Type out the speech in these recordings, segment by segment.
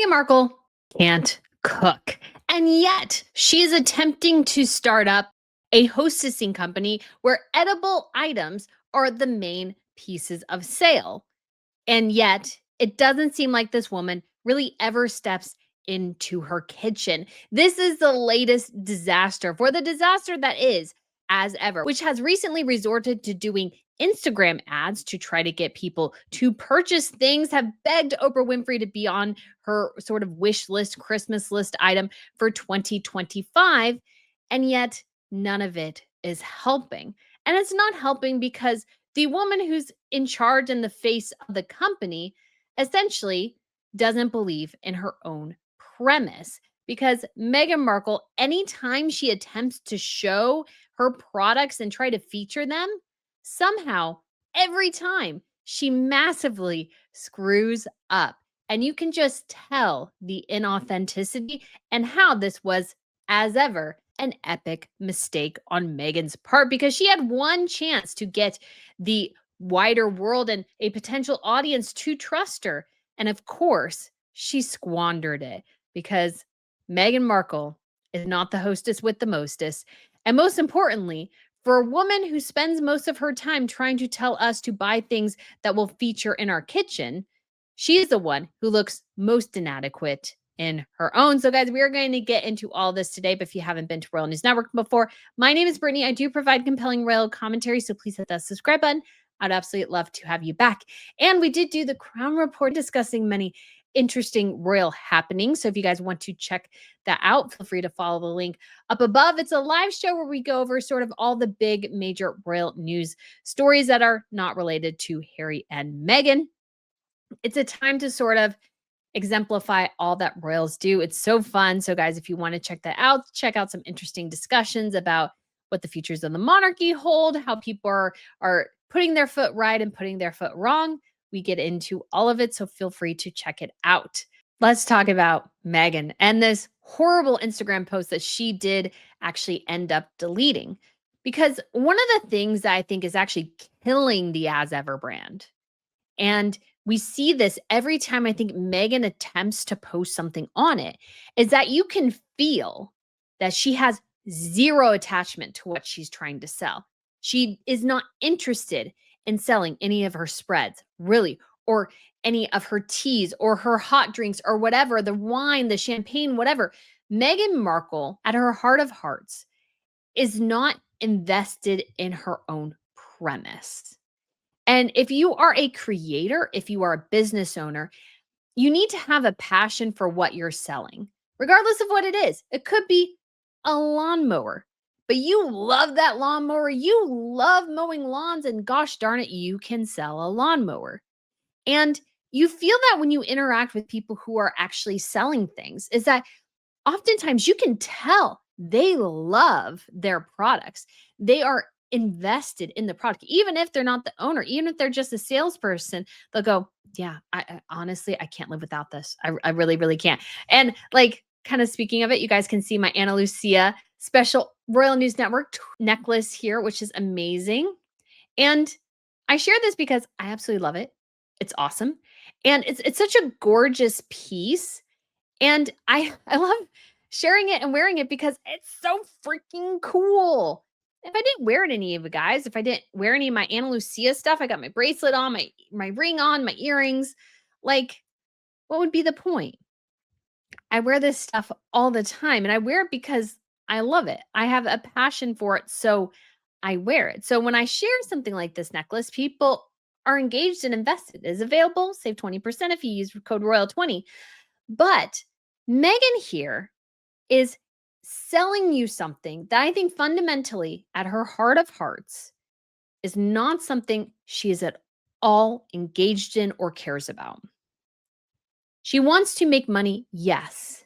Meghan Markle can't cook. And yet she's attempting to start up a hostessing company where edible items are the main pieces of sale. And yet it doesn't seem like this woman really ever steps into her kitchen. This is the latest disaster for the disaster that is As Ever, which has recently resorted to doing Instagram ads to try to get people to purchase things, have begged Oprah Winfrey to be on her sort of wish list, Christmas list item for 2025. And yet none of it is helping. And it's not helping because the woman who's in charge and the face of the company essentially doesn't believe in her own premise. Because Meghan Markle, anytime she attempts to show her products and try to feature them, somehow, every time, she massively screws up. And you can just tell the inauthenticity and how this was, as ever, an epic mistake on Meghan's part because she had one chance to get the wider world and a potential audience to trust her. And of course, she squandered it because Meghan Markle is not the hostess with the mostest. And most importantly, for a woman who spends most of her time trying to tell us to buy things that will feature in our kitchen, she is the one who looks most inadequate in her own. So, guys, we are going to get into all this today. But if you haven't been to Royal News Network before, my name is Brittany. I do provide compelling royal commentary. So please hit that subscribe button. I'd absolutely love to have you back. And we did do the Crown Report discussing many interesting royal happenings. So if you guys want to check that out, feel free to follow the link up above. It's a live show where we go over sort of all the big major royal news stories that are not related to Harry and Meghan. It's a time to sort of exemplify all that royals do. It's so fun. So, guys, if you want to check that out, check out some interesting discussions about what the futures of the monarchy hold, how people are putting their foot right and putting their foot wrong. We get into all of it. So feel free to check it out. Let's talk about Meghan and this horrible Instagram post that she did actually end up deleting. Because one of the things that I think is actually killing the As Ever brand, and we see this every time I think Meghan attempts to post something on it, is that you can feel that she has zero attachment to what she's trying to sell. She is not interested in selling any of her spreads, really, or any of her teas or her hot drinks or whatever, the wine, the champagne, whatever. Meghan Markle, at her heart of hearts, is not invested in her own premise. And if you are a creator, if you are a business owner, you need to have a passion for what you're selling, regardless of what it is. It could be a lawnmower, but you love that lawnmower. You love mowing lawns, and gosh darn it, you can sell a lawnmower. And you feel that when you interact with people who are actually selling things, is that oftentimes you can tell they love their products. They are invested in the product, even if they're not the owner, even if they're just a salesperson. They'll go, yeah, I honestly, I can't live without this. I really, really can't. And like, kind of speaking of it, you guys can see my Anna Lucia special Royal News Network necklace here, which is amazing. And I share this because I absolutely love it. It's awesome. And it's such a gorgeous piece. And I love sharing it and wearing it because it's so freaking cool. If I didn't wear it any of it, guys, if I didn't wear any of my Anna Lucia stuff, I got my bracelet on, my ring on, my earrings, like, what would be the point? I wear this stuff all the time, and I wear it because I love it. I have a passion for it, so I wear it. So when I share something like this necklace, people are engaged and invested. It is available. Save 20% if you use code Royal20. But Meghan here is selling you something that I think fundamentally, at her heart of hearts, is not something she is at all engaged in or cares about. She wants to make money, yes,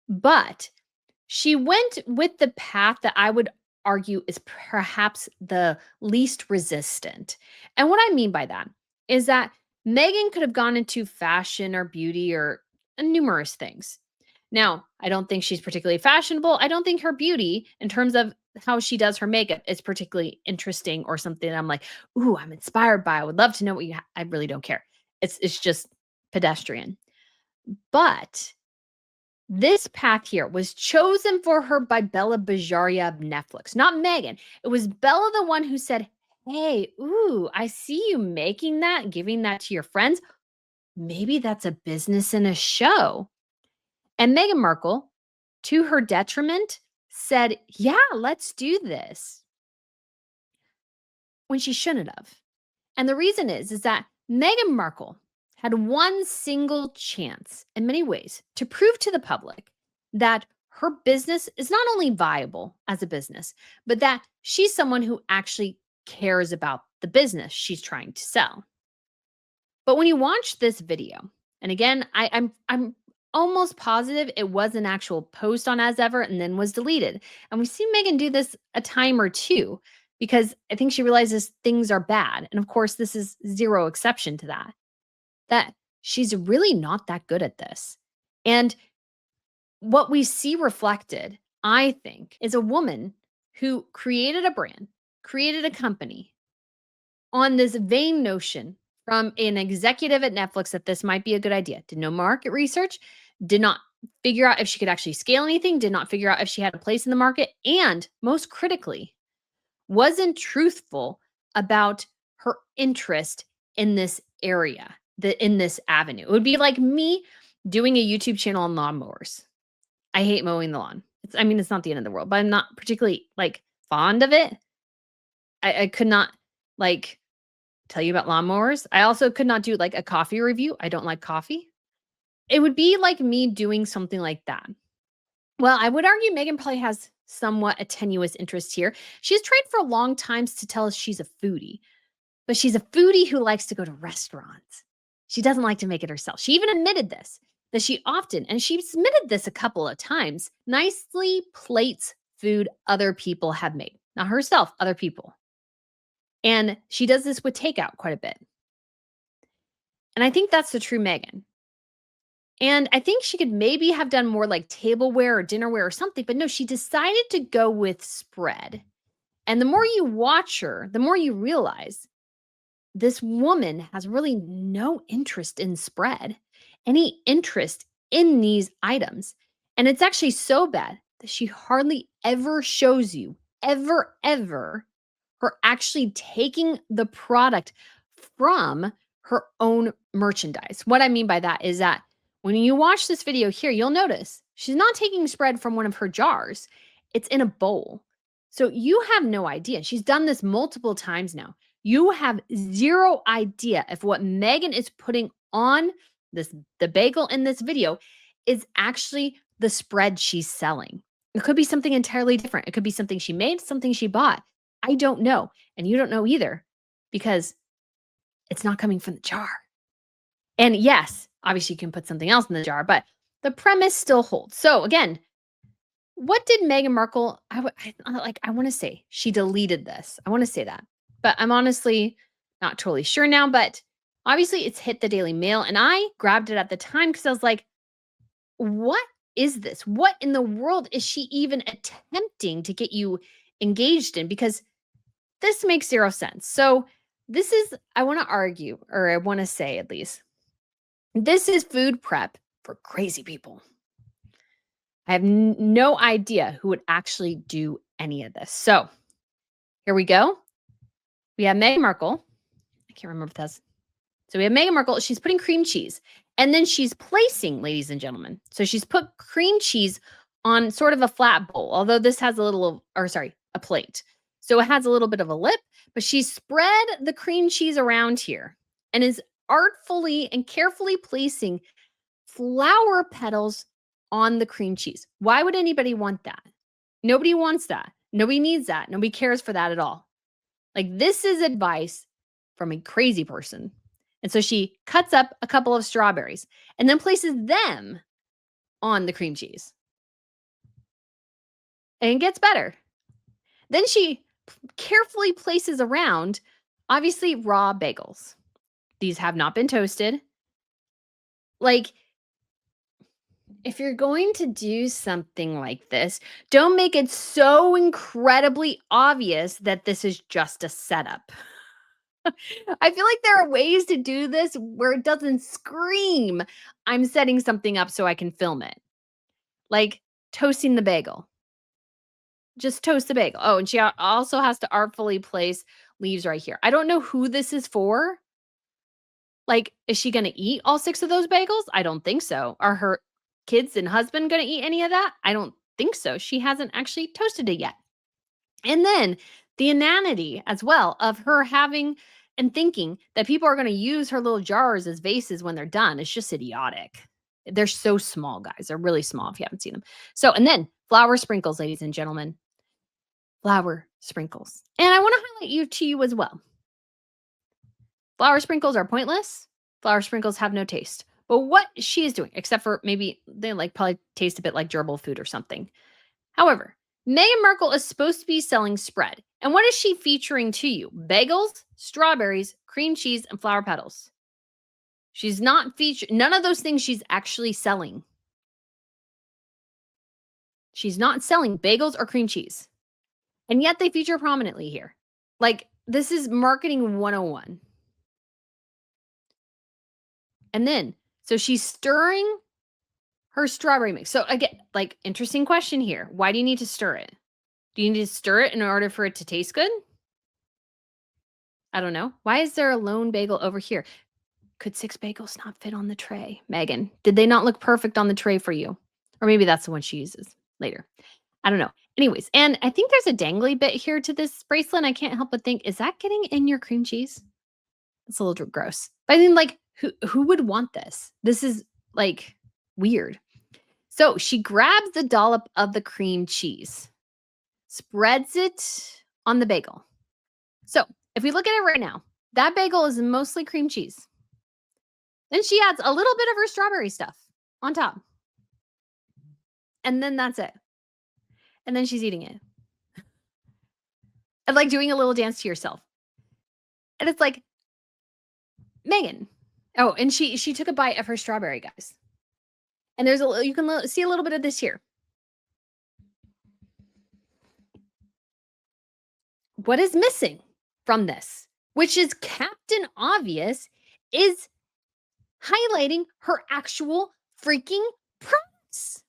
but she went with the path that I would argue is perhaps the least resistant. And what I mean by that is that Meghan could have gone into fashion or beauty or numerous things. Now, I don't think she's particularly fashionable. I don't think her beauty, in terms of how she does her makeup, is particularly interesting or something that I'm like, ooh, I'm inspired by. I would love to know what you I really don't care. It's just pedestrian. But this path here was chosen for her by Bella Bajaria of Netflix, not Megan. It was Bella, the one who said, "Hey, ooh, I see you making that, giving that to your friends. Maybe that's a business and a show." And Meghan Markle, to her detriment, said, "Yeah, let's do this," when she shouldn't have. And the reason is that Meghan Markle had one single chance in many ways to prove to the public that her business is not only viable as a business, but that she's someone who actually cares about the business she's trying to sell. But when you watch this video, and again, I'm almost positive it was an actual post on As Ever and then was deleted. And we see Megan do this a time or two because I think she realizes things are bad. And of course, this is zero exception to that. That she's really not that good at this. And what we see reflected, I think, is a woman who created a brand, created a company, on this vain notion from an executive at Netflix that this might be a good idea. Did no market research, did not figure out if she could actually scale anything, did not figure out if she had a place in the market, and most critically, wasn't truthful about her interest in this area, in this avenue. It would be like me doing a YouTube channel on lawnmowers. I hate mowing the lawn. I mean, it's not the end of the world, but I'm not particularly like fond of it. I could not like tell you about lawnmowers. I also could not do like a coffee review. I don't like coffee. It would be like me doing something like that. Well, I would argue Megan probably has somewhat a tenuous interest here. She's tried for a long time to tell us she's a foodie, but she's a foodie who likes to go to restaurants. She doesn't like to make it herself. She even admitted this, that she often, and she's admitted this a couple of times, nicely plates food other people have made. Not herself, other people. And she does this with takeout quite a bit. And I think that's the true Megan. And I think she could maybe have done more like tableware or dinnerware or something, but no, she decided to go with spread. And the more you watch her, the more you realize this woman has really no interest in spread, any interest in these items. And it's actually so bad that she hardly ever shows you, ever, her actually taking the product from her own merchandise. What I mean by that is that when you watch this video here, you'll notice she's not taking spread from one of her jars, it's in a bowl. So you have no idea. She's done this multiple times now. You have zero idea if what Megan is putting on the bagel in this video is actually the spread she's selling. It could be something entirely different. It could be something she made, something she bought. I don't know. And you don't know either because it's not coming from the jar. And yes, obviously you can put something else in the jar, but the premise still holds. So again, what did Meghan Markle I wanna say she deleted this. I wanna say that. But I'm honestly not totally sure now, but obviously it's hit the Daily Mail, and I grabbed it at the time because I was like, "What is this? What in the world is she even attempting to get you engaged in?" Because this makes zero sense. So this is I wanna argue, or I wanna say at least, this is food prep for crazy people. I have no idea who would actually do any of this. So here we go. We have Meghan Markle. I can't remember if that's. So we have Meghan Markle. She's putting cream cheese. And then she's placing, ladies and gentlemen. So she's put cream cheese on sort of a flat bowl, although this has a little, or sorry, a plate. So it has a little bit of a lip, but she spread the cream cheese around here and is artfully and carefully placing flower petals on the cream cheese. Why would anybody want that? Nobody wants that. Nobody needs that. Nobody cares for that at all. Like, this is advice from a crazy person. And so she cuts up a couple of strawberries and then places them on the cream cheese. And it gets better. Then she carefully places around, obviously, raw bagels. These have not been toasted. Like, if you're going to do something like this, don't make it so incredibly obvious that this is just a setup. I feel like there are ways to do this where it doesn't scream, "I'm setting something up so I can film it." Like toasting the bagel. Just toast the bagel. Oh, and she also has to artfully place leaves right here. I don't know who this is for. Like, is she gonna eat all 6 of those bagels? I don't think so. Are her kids and husband gonna eat any of that? I don't think so. She hasn't actually toasted it yet. And then the inanity as well of her having and thinking that people are gonna use her little jars as vases when they're done is just idiotic. They're so small, guys. They're really small if you haven't seen them. So, and then flour sprinkles, ladies and gentlemen. Flour sprinkles. And I wanna highlight you as well. Flour sprinkles are pointless. Flour sprinkles have no taste. But what she is doing, except for maybe they like probably taste a bit like gerbil food or something. However, Meghan Markle is supposed to be selling spread. And what is she featuring to you? Bagels, strawberries, cream cheese, and flower petals. She's not featuring none of those things she's actually selling. She's not selling bagels or cream cheese. And yet they feature prominently here. Like, this is marketing 101. And then, so she's stirring her strawberry mix. So again, like, interesting question here. Why do you need to stir it? Do you need to stir it in order for it to taste good? I don't know. Why is there a lone bagel over here? Could 6 bagels not fit on the tray? Megan, did they not look perfect on the tray for you? Or maybe that's the one she uses later. I don't know. Anyways, and I think there's a dangly bit here to this bracelet. I can't help but think, is that getting in your cream cheese? It's a little gross. But I mean, like, who would want this? This is like weird. So she grabs the dollop of the cream cheese, spreads it on the bagel. So if we look at it right now, that bagel is mostly cream cheese. Then she adds a little bit of her strawberry stuff on top. And then that's it. And then she's eating it. And like doing a little dance to yourself. And it's like, Megan. Oh, and she took a bite of her strawberry, guys. And there's you can see a little bit of this here. What is missing from this, which is Captain Obvious, is highlighting her actual freaking products.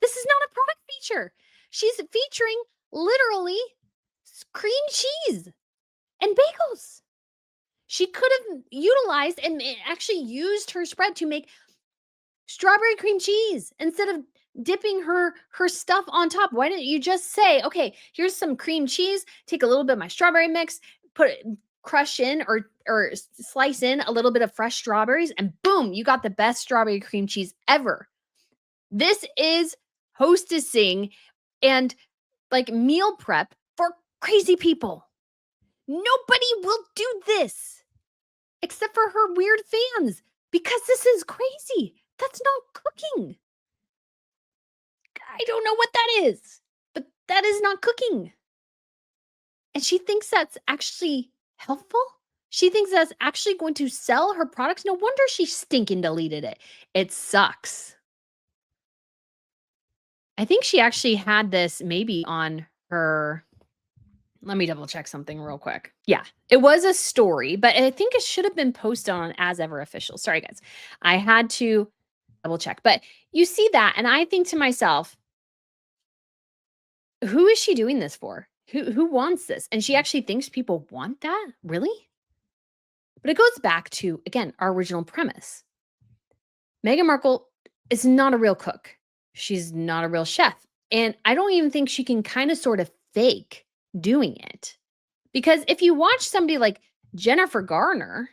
This is not a product feature. She's featuring literally cream cheese and bagels. She could have utilized and actually used her spread to make strawberry cream cheese instead of dipping her stuff on top. Why didn't you just say, okay, here's some cream cheese, take a little bit of my strawberry mix, put it, crush in or slice in a little bit of fresh strawberries, and boom, you got the best strawberry cream cheese ever. This is hostessing and like meal prep for crazy people. Nobody will do this except for her weird fans because this is crazy. That's not cooking. I don't know what that is, but that is not cooking. And she thinks that's actually helpful. She thinks that's actually going to sell her products. No wonder she stinking deleted it. It sucks. I think she actually had this maybe on her. Let me double check something real quick. Yeah, it was a story, but I think it should have been posted on As Ever Official. Sorry, guys. I had to double check. But you see that, and I think to myself, who is she doing this for? Who wants this? And she actually thinks people want that? Really? But it goes back to, again, our original premise. Meghan Markle is not a real cook. She's not a real chef. And I don't even think she can kind of sort of fake doing it. Because if you watch somebody like Jennifer Garner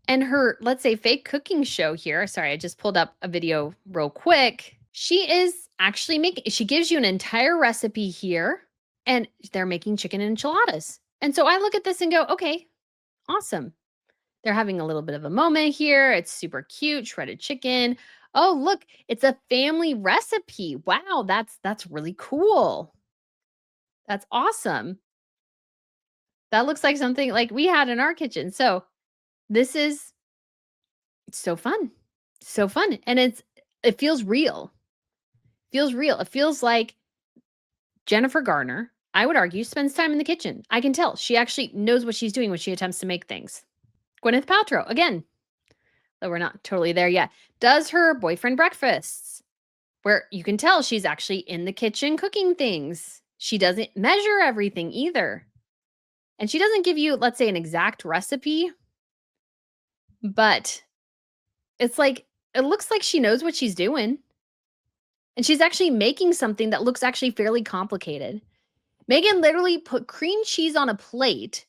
and her, let's say, fake cooking show here, sorry, I just pulled up a video real quick. She is actually she gives you an entire recipe here and they're making chicken enchiladas. And so I look at this and go, okay, awesome. They're having a little bit of a moment here. It's super cute, shredded chicken. Oh, look, it's a family recipe. Wow, that's really cool. That's awesome. That looks like something like we had in our kitchen. So this is so fun. So fun. And it feels real. Feels real. It feels like Jennifer Garner I would argue, spends time in the kitchen. I can tell she actually knows what she's doing when she attempts to make things. Gwyneth Paltrow, again, though we're not totally there yet, does her boyfriend breakfasts, where you can tell she's actually in the kitchen cooking things. She doesn't measure everything either. And she doesn't give you, let's say, an exact recipe, but it's like, it looks like she knows what she's doing. And she's actually making something that looks actually fairly complicated. Meghan literally put cream cheese on a plate,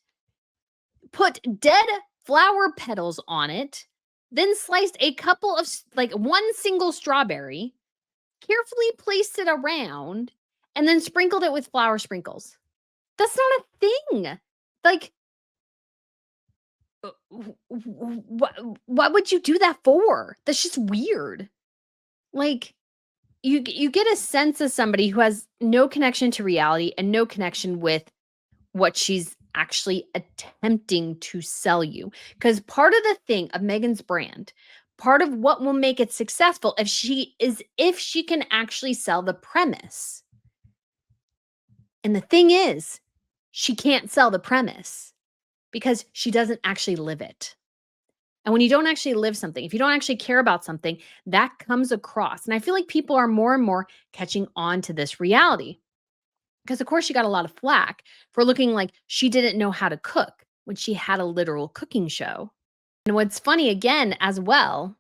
put dead flower petals on it, then sliced a couple of, like one single strawberry, carefully placed it around, and then sprinkled it with flour sprinkles. That's not a thing. Like, what would you do that for? That's just weird. Like, you get a sense of somebody who has no connection to reality and no connection with what she's actually attempting to sell you. Because part of the thing of Meghan's brand, part of what will make it successful if she can actually sell the premise. And the thing is, she can't sell the premise because she doesn't actually live it. And when you don't actually live something, if you don't actually care about something, that comes across. And I feel like people are more and more catching on to this reality. Because, of course, she got a lot of flack for looking like she didn't know how to cook when she had a literal cooking show. And what's funny, again, as well,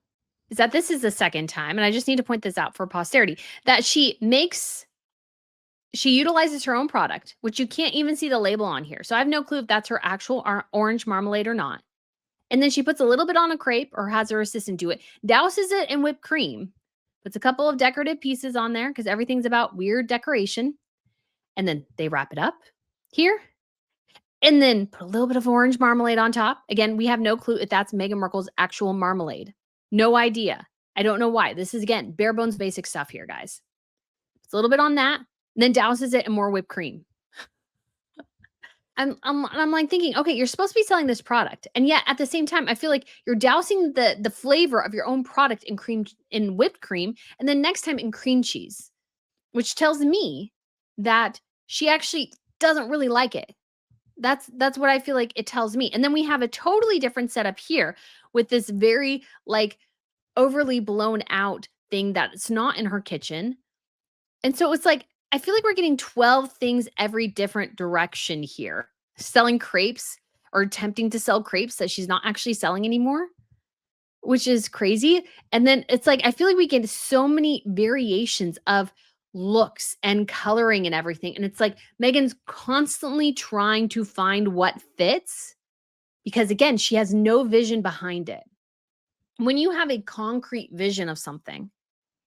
is that this is the second time, and I just need to point this out for posterity, that she utilizes her own product, which you can't even see the label on here. So I have no clue if that's her actual orange marmalade or not. And then she puts a little bit on a crepe or has her assistant do it, douses it in whipped cream, puts a couple of decorative pieces on there because everything's about weird decoration. And then they wrap it up here and then put a little bit of orange marmalade on top. Again, we have no clue if that's Meghan Markle's actual marmalade. No idea. I don't know why. This is, again, bare bones basic stuff here, guys. It's a little bit on that, and then douses it in more whipped cream. I'm like thinking, okay, you're supposed to be selling this product, and yet at the same time, I feel like you're dousing the flavor of your own product in whipped cream, and then next time in cream cheese, which tells me that she actually doesn't really like it. That's what I feel like it tells me. And then we have a totally different setup here with this very like overly blown out thing that's not in her kitchen. And so it's like I feel like we're getting 12 things every different direction here. Selling crepes or attempting to sell crepes that she's not actually selling anymore, which is crazy. And then it's like I feel like we get so many variations of looks and coloring and everything. And it's like Meghan's constantly trying to find what fits because, again, she has no vision behind it. When you have a concrete vision of something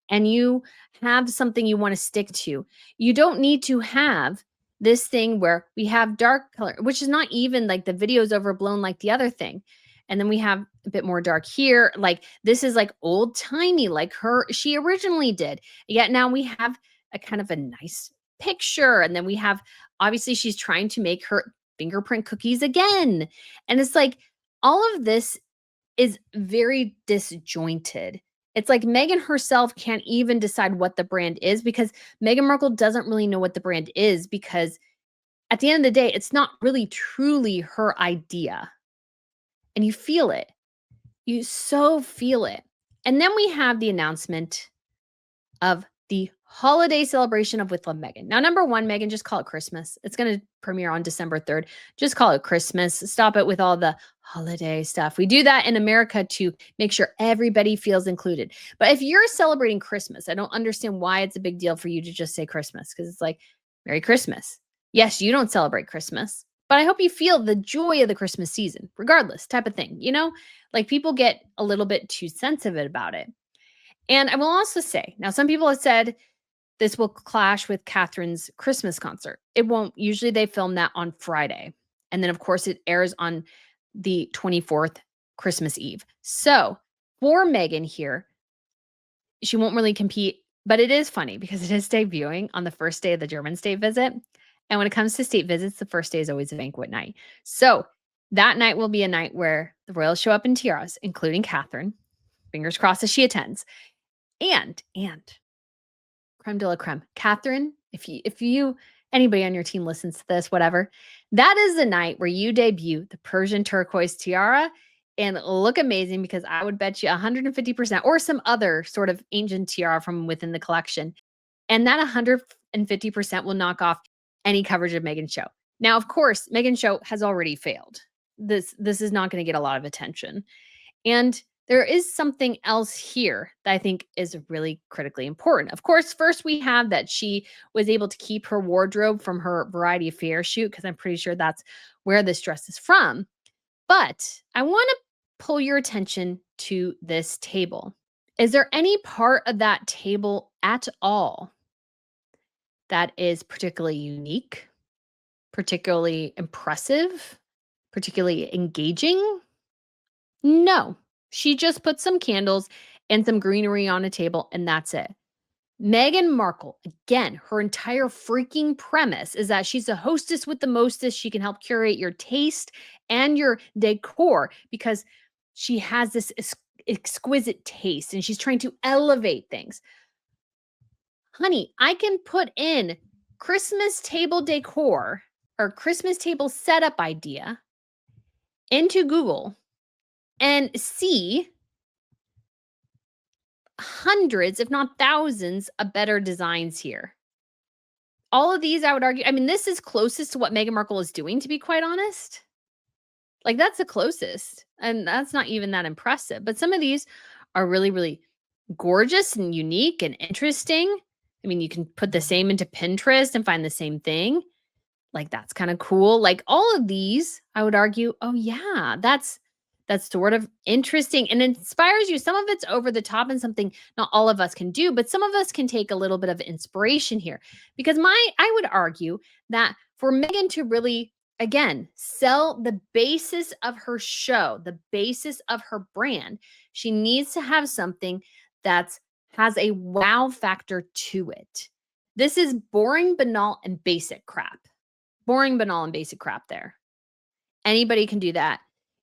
and you have something you want to stick to, you don't need to have this thing where we have dark color, which is not even like the video's overblown like the other thing. And then we have a bit more dark here. Like this is like old timey, like she originally did. Yet now we have a kind of a nice picture. And then we have, obviously, she's trying to make her fingerprint cookies again. And it's like all of this is very disjointed. It's like Meghan herself can't even decide what the brand is because Meghan Markle doesn't really know what the brand is because at the end of the day, it's not really truly her idea. And you feel it. You so feel it. And then we have the announcement of the holiday celebration of With Love Meghan. Now, number one, Meghan, just call it Christmas. It's going to premiere on December 3rd. Just call it Christmas. Stop it with all the holiday stuff. We do that in America to make sure everybody feels included. But if you're celebrating Christmas, I don't understand why it's a big deal for you to just say Christmas because it's like, Merry Christmas. Yes, you don't celebrate Christmas, but I hope you feel the joy of the Christmas season, regardless, type of thing. You know, like people get a little bit too sensitive about it. And I will also say, now some people have said this will clash with Catherine's Christmas concert. It won't. Usually they film that on Friday. And then, of course, it airs on the 24th, Christmas Eve. So for Meghan here, she won't really compete, but it is funny because it is debuting on the first day of the German state visit. And when it comes to state visits, the first day is always a banquet night. So that night will be a night where the royals show up in tiaras, including Catherine. Fingers crossed as she attends. And creme de la creme. Catherine, if you anybody on your team listens to this, whatever. That is the night where you debut the Persian turquoise tiara and look amazing because I would bet you 150% or some other sort of ancient tiara from within the collection. And that 150% will knock off any coverage of Meghan's show. Now, of course, Meghan's show has already failed. This is not going to get a lot of attention. And there is something else here that I think is really critically important. Of course, first we have that she was able to keep her wardrobe from her Variety Fair shoot because I'm pretty sure that's where this dress is from. But I want to pull your attention to this table. Is there any part of that table at all that is particularly unique, particularly impressive, particularly engaging? No. She just put some candles and some greenery on a table, and that's it. Meghan Markle, again, her entire freaking premise is that she's a hostess with the mostest. She can help curate your taste and your decor because she has this exquisite taste and she's trying to elevate things. Honey, I can put in Christmas table decor or Christmas table setup idea into Google and see hundreds, if not thousands, of better designs here. All of these, I would argue, I mean, this is closest to what Meghan Markle is doing, to be quite honest. Like, that's the closest. And that's not even that impressive. But some of these are really, really gorgeous and unique and interesting. I mean, you can put the same into Pinterest and find the same thing. Like, that's kind of cool. Like, all of these, I would argue, oh yeah, that's sort of interesting and inspires you. Some of it's over the top and something not all of us can do, but some of us can take a little bit of inspiration here. Because I would argue that for Meghan to really, again, sell the basis of her show, the basis of her brand, she needs to have something that's has a wow factor to it. This is boring, banal, and basic crap. Boring, banal, and basic crap there. Anybody can do that.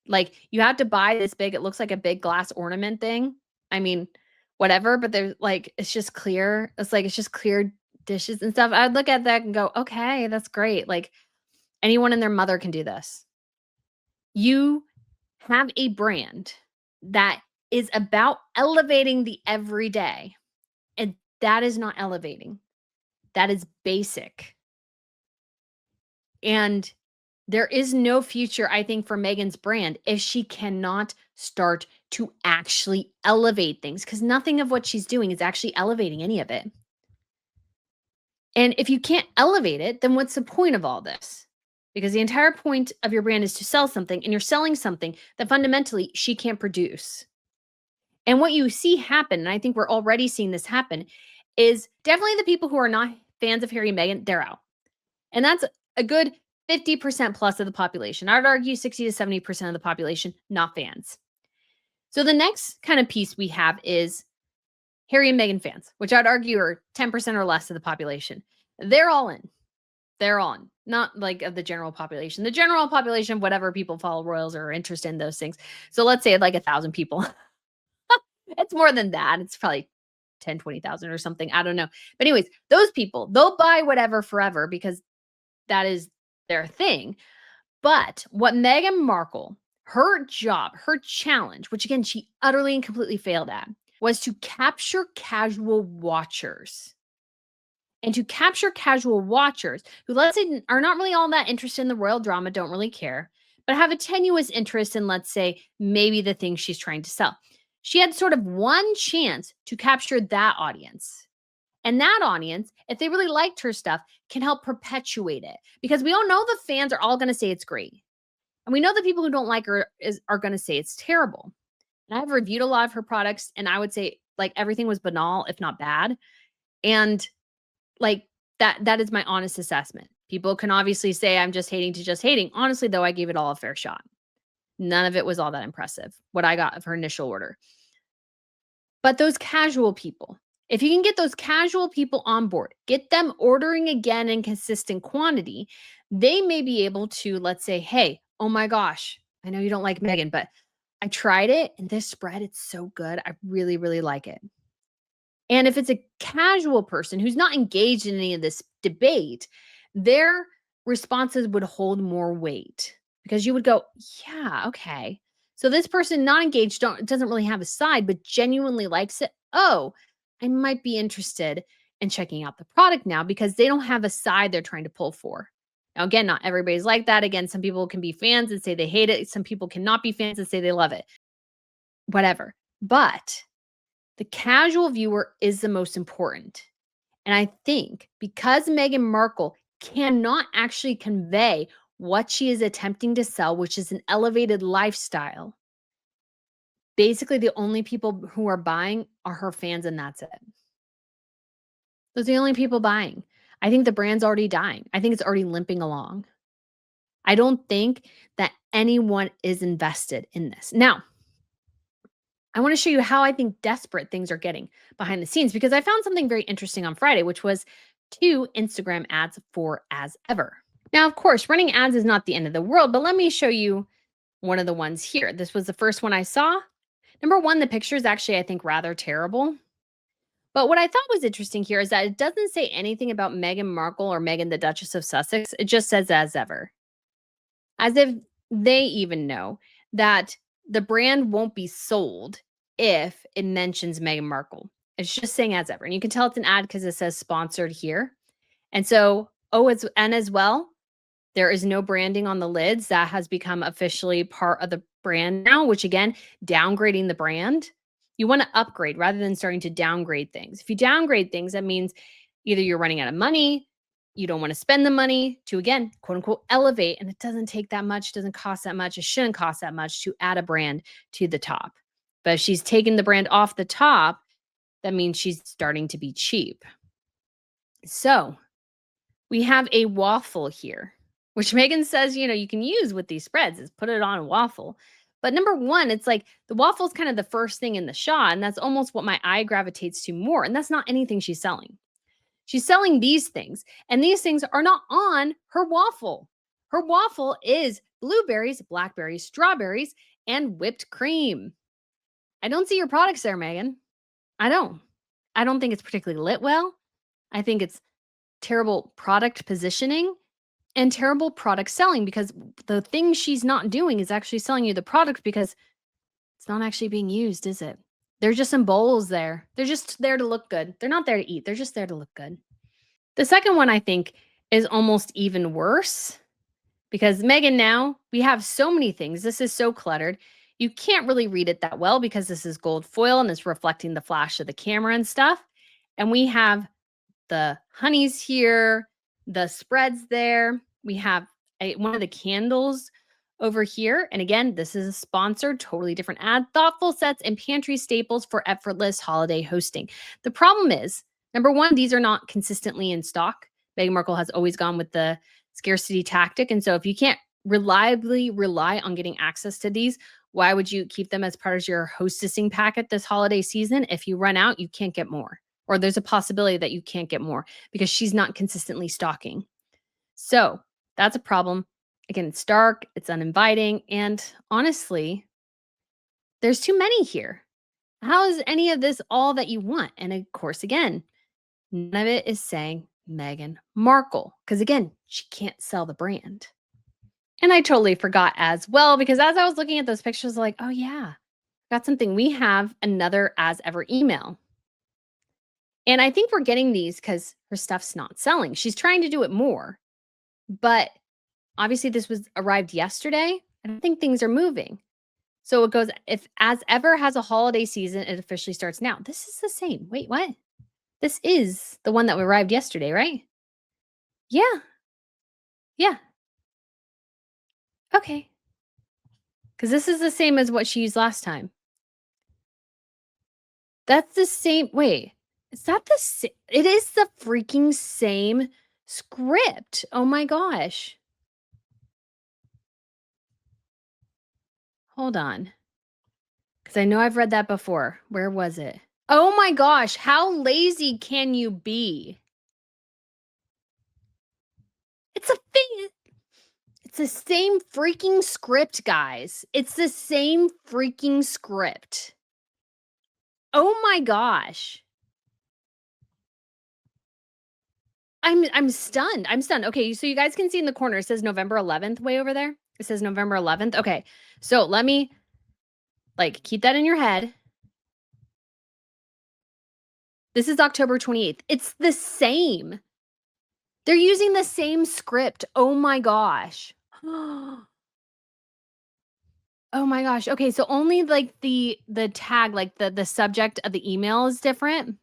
Like, you have to buy this big, it looks like a big glass ornament thing. I mean, whatever, but there's like, it's just clear. It's like, it's just clear dishes and stuff. I'd look at that and go, okay, that's great. Like, anyone and their mother can do this. You have a brand that is about elevating the everyday, and that is not elevating. That is basic. And there is no future, I think, for Meghan's brand if she cannot start to actually elevate things, because nothing of what she's doing is actually elevating any of it. And if you can't elevate it, then what's the point of all this? Because the entire point of your brand is to sell something, and you're selling something that fundamentally she can't produce. And what you see happen, and I think we're already seeing this happen, is definitely the people who are not fans of Harry and Meghan, they're out. And that's a good 50% plus of the population. I'd argue 60 to 70% of the population, not fans. So the next kind of piece we have is Harry and Meghan fans, which I'd argue are 10% or less of the population. They're all in. They're on, not like of the general population. The general population, whatever people follow royals or are interested in those things. So let's say like 1,000 people. It's more than that. It's probably 10, 20,000 or something. I don't know. But anyways, those people, they'll buy whatever forever because that is their thing. But what Meghan Markle, her job, her challenge, which again, she utterly and completely failed at, was to capture casual watchers. And to capture casual watchers who, let's say, are not really all that interested in the royal drama, don't really care, but have a tenuous interest in, let's say, maybe the thing she's trying to sell. She had sort of one chance to capture that audience. And that audience, if they really liked her stuff, can help perpetuate it. Because we all know the fans are all going to say it's great. And we know the people who don't like her are going to say it's terrible. And I've reviewed a lot of her products, and I would say like everything was banal, if not bad. And like that is my honest assessment. People can obviously say I'm just hating to just hating. Honestly, though, I gave it all a fair shot. None of it was all that impressive, what I got of her initial order. But those casual people, if you can get those casual people on board, get them ordering again in consistent quantity, they may be able to, let's say, hey, oh my gosh, I know you don't like Meghan, but I tried it and this spread, it's so good. I really, really like it. And if it's a casual person who's not engaged in any of this debate, their responses would hold more weight because you would go, "Yeah, okay. So this person not engaged doesn't really have a side, but genuinely likes it. Oh, I might be interested in checking out the product now because they don't have a side they're trying to pull for." Now, again, not everybody's like that. Again, some people can be fans and say they hate it. Some people cannot be fans and say they love it. Whatever. But the casual viewer is the most important. And I think because Meghan Markle cannot actually convey what she is attempting to sell, which is an elevated lifestyle, basically the only people who are buying are her fans, and that's it. Those are the only people buying. I think the brand's already dying. I think it's already limping along. I don't think that anyone is invested in this. Now, I want to show you how I think desperate things are getting behind the scenes because I found something very interesting on Friday, which was 2 Instagram ads for As Ever. Now, of course, running ads is not the end of the world, but let me show you one of the ones here. This was the first one I saw. Number one, the picture is actually, I think, rather terrible. But what I thought was interesting here is that it doesn't say anything about Meghan Markle or Meghan, the Duchess of Sussex. It just says As Ever, as if they even know that the brand won't be sold if it mentions Meghan Markle. It's just saying As Ever. And you can tell it's an ad because it says sponsored here. And so, as well, there is no branding on the lids. That has become officially part of the brand now, which again, downgrading the brand. You want to upgrade rather than starting to downgrade things. If you downgrade things, that means either you're running out of money, you don't want to spend the money to, again, quote unquote, elevate. And it doesn't take that much, doesn't cost that much, it shouldn't cost that much to add a brand to the top. But if she's taking the brand off the top, that means she's starting to be cheap. So we have a waffle here, which Megan says, you can use with these spreads is put it on a waffle. But number one, it's like the waffle is kind of the first thing in the shot. And that's almost what my eye gravitates to more. And that's not anything she's selling. She's selling these things. And these things are not on her waffle. Her waffle is blueberries, blackberries, strawberries, and whipped cream. I don't see your products there, Megan. I don't. I don't think it's particularly lit well. I think it's terrible product positioning and terrible product selling because the thing she's not doing is actually selling you the product because it's not actually being used, is it? They're just some bowls there. They're just there to look good. They're not there to eat. They're just there to look good. The second one I think is almost even worse because Megan, now we have so many things. This is so cluttered. You can't really read it that well because this is gold foil and it's reflecting the flash of the camera and stuff. And we have the honeys here, the spreads there. We have one of the candles over here. And again, this is a sponsored, totally different ad. Thoughtful sets and pantry staples for effortless holiday hosting. The problem is, number one, these are not consistently in stock. Meghan Markle has always gone with the scarcity tactic. And so if you can't reliably rely on getting access to these, why would you keep them as part of your hostessing packet this holiday season? If you run out, you can't get more. Or there's a possibility that you can't get more because she's not consistently stocking. So that's a problem. Again, it's dark, it's uninviting, and honestly, there's too many here. How is any of this all that you want? And of course, again, none of it is saying Meghan Markle because, again, she can't sell the brand. And I totally forgot as well because as I was looking at those pictures, like, oh, yeah, got something. We have another As Ever email. And I think we're getting these because her stuff's not selling. She's trying to do it more. But obviously, this was arrived yesterday. I don't think things are moving. So it goes, if As Ever has a holiday season, it officially starts now. This is the same. Wait, what? This is the one that arrived yesterday, right? Yeah. Yeah. Okay. Because this is the same as what she used last time. That's the same. Wait, is that the same? It is the freaking same script. Oh my gosh. Hold on. Because I know I've read that before. Where was it? Oh my gosh. How lazy can you be? It's a thing. It's the same freaking script, guys. It's the same freaking script. Oh my gosh. I'm stunned. I'm stunned. Okay, so you guys can see in the corner, it says November 11th way over there. It says November 11th. Okay. So let me like keep that in your head. This is October 28th. It's the same. They're using the same script. Oh my gosh. Oh my gosh. Okay, so only like the tag, like the subject of the email is different.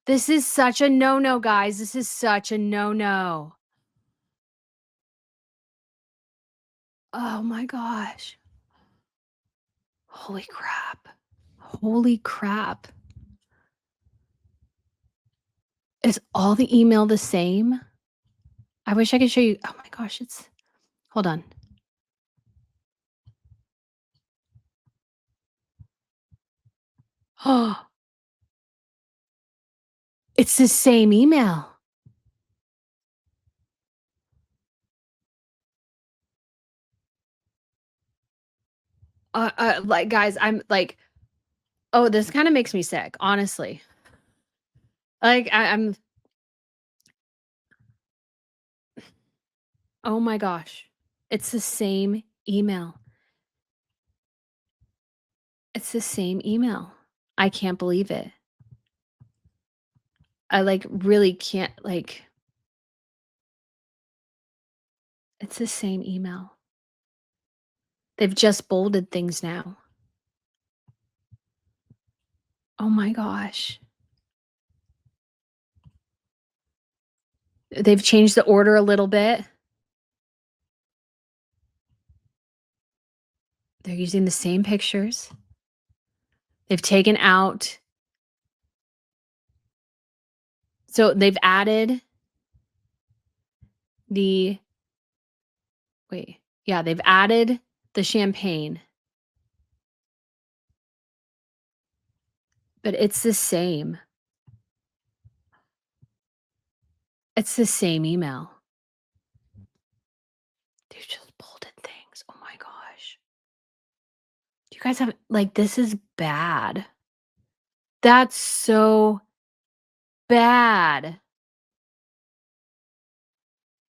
This is such a no-no, guys. This is such a no-no. Oh my gosh. Holy crap. Holy crap. Is all the email the same? I wish I could show you. Oh my gosh, it's hold on. Oh, it's the same email. Like guys, I'm like, oh, this kind of makes me sick, honestly. Like I'm oh my gosh. It's the same email. It's the same email. I can't believe it. I like really can't like it's the same email. They've just bolded things now. Oh my gosh. They've changed the order a little bit. They're using the same pictures. They've taken out so they've added the wait, yeah, they've added the champagne, but it's the same. It's the same email. They've just bolded things. Oh my gosh. Do you guys have like, this is bad. That's so bad.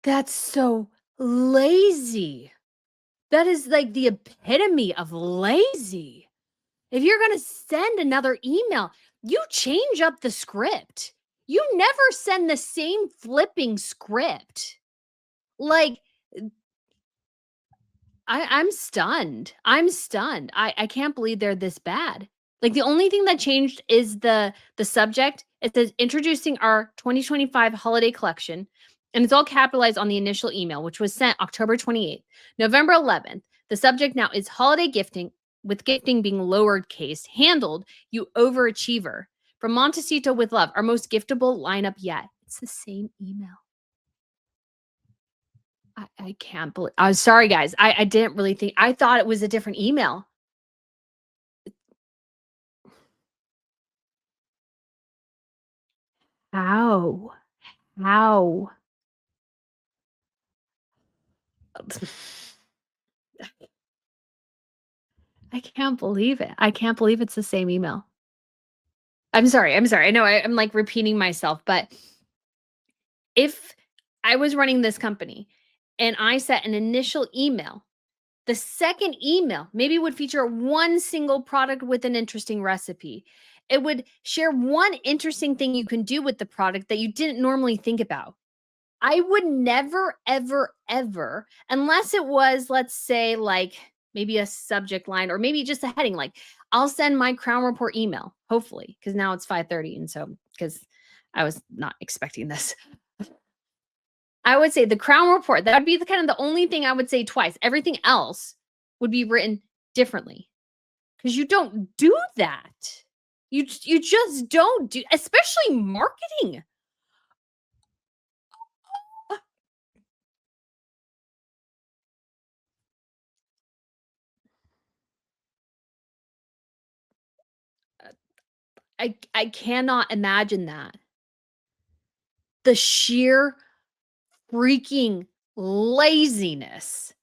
That's so lazy. That is like the epitome of lazy. If you're gonna send another email, you change up the script. You never send the same flipping script. Like, I'm stunned. I'm stunned. I can't believe they're this bad. Like, the only thing that changed is the subject. It says, "Introducing our 2025 holiday collection," and it's all capitalized on the initial email, which was sent October 28th. November 11th, the subject now is holiday gifting, with gifting being lowered case, handled, "You overachiever." From Montecito with love, our most giftable lineup yet. It's the same email. I can't believe I'm sorry, guys. I didn't really think I thought it was a different email. How? How? I can't believe it. I can't believe it's the same email. I'm sorry, I'm sorry. I know I'm, like, repeating myself, but if I was running this company and I set an initial email, the second email maybe would feature one single product with an interesting recipe. It would share one interesting thing you can do with the product that you didn't normally think about. I would never, ever, ever, unless it was, let's say, like maybe a subject line or maybe just a heading, like I'll send my Crown Report email, hopefully, because now it's 5:30. And so, because I was not expecting this, I would say the Crown Report, that would be the kind of the only thing I would say twice. Everything else would be written differently because you don't do that. You just don't do, especially marketing. I cannot imagine that. The sheer freaking laziness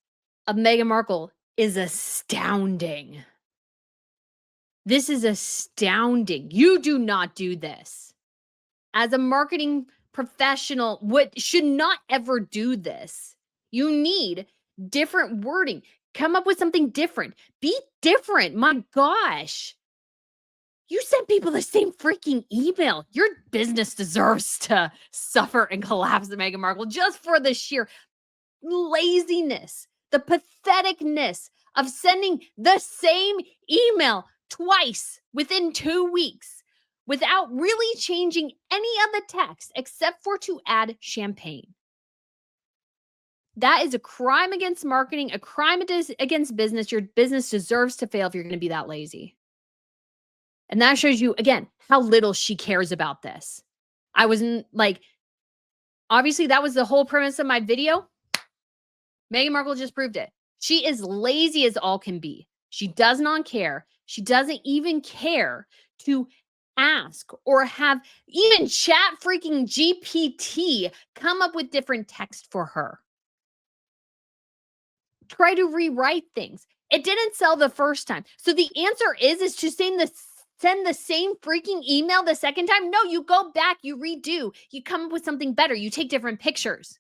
of Meghan Markle is astounding. This is astounding. You do not do this. as a marketing professional, what should not ever do this. You need different wording. Come up with something different. Be different. My gosh. You sent people the same freaking email. Your business deserves to suffer and collapse, Meghan Markle, just for the sheer laziness, the patheticness of sending the same email twice within 2 weeks without really changing any of the text except for to add champagne. That is a crime against marketing, a crime against business. Your business deserves to fail if you're going to be that lazy. And that shows you, again, how little she cares about this. I wasn't like, obviously, that was the whole premise of my video. Meghan Markle just proved it. She is lazy as all can be. She does not care. She doesn't even care to ask or have even chat freaking GPT come up with different text for her. Try to rewrite things. It didn't sell the first time. So the answer is to send the same freaking email the second time. No, you go back, you redo, you come up with something better, you take different pictures.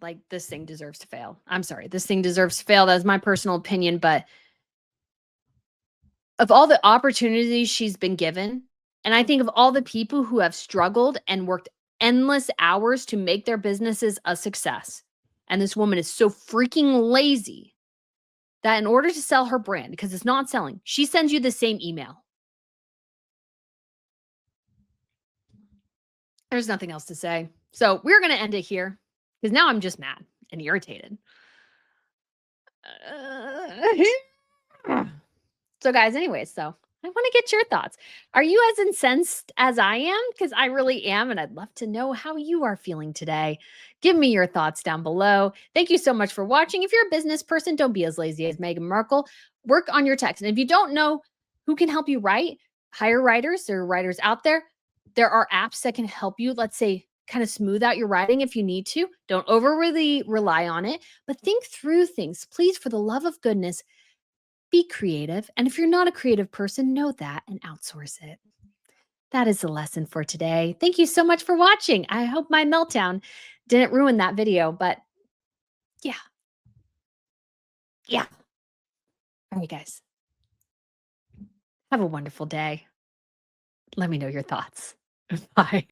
Like this thing deserves to fail. I'm sorry. This thing deserves to fail. That's my personal opinion. But of all the opportunities she's been given, and I think of all the people who have struggled and worked endless hours to make their businesses a success. And this woman is so freaking lazy that in order to sell her brand, because it's not selling, she sends you the same email. There's nothing else to say. So we're going to end it here because now I'm just mad and irritated. So, guys, anyways, so I want to get your thoughts. Are you as incensed as I am? Because I really am, and I'd love to know how you are feeling today. Give me your thoughts down below. Thank you so much for watching. If you're a business person, don't be as lazy as Meghan Markle. Work on your text. And if you don't know who can help you write, hire writers. There are writers out there. There are apps that can help you, let's say, kind of smooth out your writing if you need to. Don't overly rely on it, but think through things. Please, for the love of goodness, be creative. And if you're not a creative person, know that and outsource it. That is the lesson for today. Thank you so much for watching. I hope my meltdown didn't ruin that video, but yeah. Yeah. All right, guys. Have a wonderful day. Let me know your thoughts. Bye.